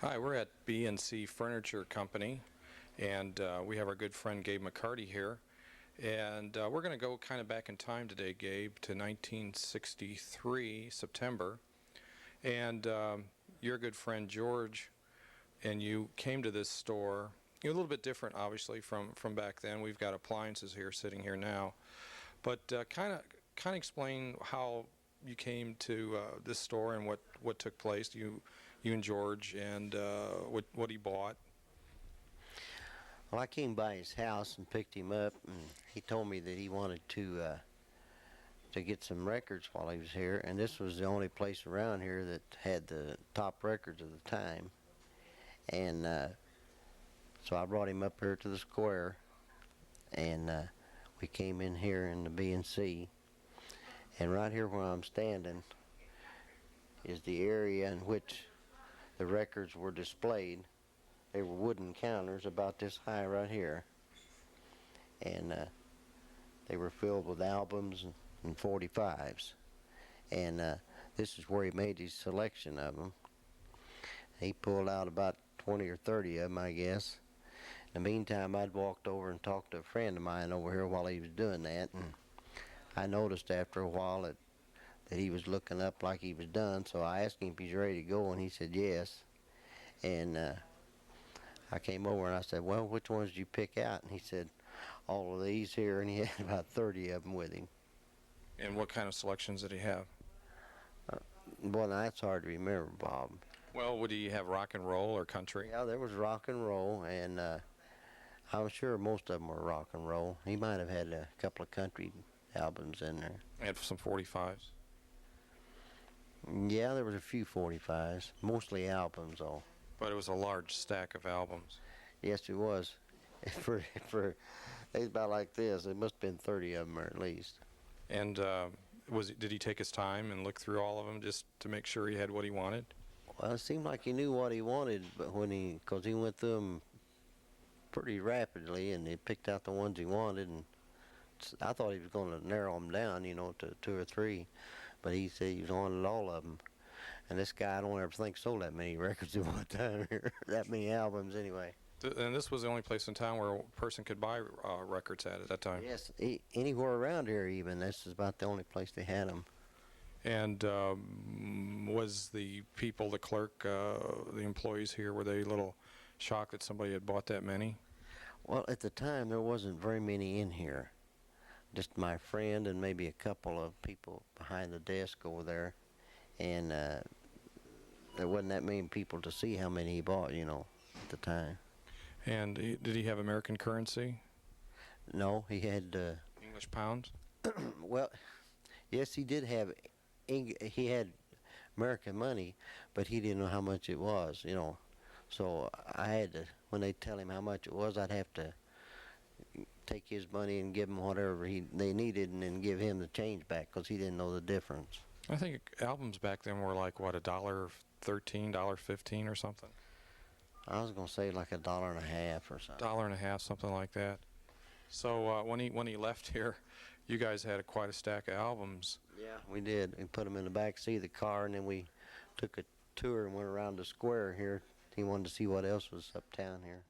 Hi, we're at B&C Furniture Company, and we have our good friend Gabe McCarty here. And we're going to go kind of back in time today, Gabe, to 1963, September. And your good friend George and you came to this store. You're a little bit different, obviously, from back then. We've got appliances here, sitting here now. But kind of explain how you came to this store and what took place. You and George, and what he bought. Well, I came by his house and picked him up, and he told me that he wanted to get some records while he was here, and this was the only place around here that had the top records of the time. And so I brought him up here to the square, and we came in here in the B&C, and right here where I'm standing is the area in which the records were displayed. They were wooden counters about this high right here, and they were filled with albums and 45s, and this is where he made his selection of them. He pulled out about 20 or 30 of them, I guess. In the meantime, I'd walked over and talked to a friend of mine over here while he was doing that, and I noticed after a while that he was looking up like he was done, so I asked him if he's ready to go, and he said yes. And I came over and I said, well, which ones did you pick out? And he said, all of these here, and he had about 30 of them with him. And what kind of selections did he have? Well, that's hard to remember, Bob. Well, would he have rock and roll or country? Yeah, there was rock and roll, and I'm sure most of them were rock and roll. He might have had a couple of country albums in there. And some 45s? Yeah, there was a few 45s, mostly albums, though. But it was a large stack of albums. Yes, it was. For it's about like this. It must have been 30 of them, or at least. And did he take his time and look through all of them just to make sure he had what he wanted? Well, it seemed like he knew what he wanted, but because he went through them pretty rapidly, and he picked out the ones he wanted, and I thought he was going to narrow them down, to 2 or 3, but he said he wanted all of them. And this guy, I don't ever think sold that many records at one time, that many albums anyway. And this was the only place in town where a person could buy records at that time? Yes, anywhere around here even. This is about the only place they had them. And was the people, the clerk, the employees here, were they a little shocked that somebody had bought that many? Well, at the time, there wasn't very many in here. Just my friend and maybe a couple of people behind the desk over there. And there wasn't that many people to see how many he bought, at the time. And did he have American currency? No, he had English pounds? Well, yes, he did have. He had American money, but he didn't know how much it was, So I had to, when they tell him how much it was, I'd have to take his money and give him whatever they needed, and then give him the change back, because he didn't know the difference. I think albums back then were like, what, $1.13, $1.15 or something? I was going to say like $1.50 or something. $1.50, something like that. So when he left here, you guys had quite a stack of albums. Yeah, we did. We put them in the back seat of the car, and then we took a tour and went around the square here. He wanted to see what else was uptown here.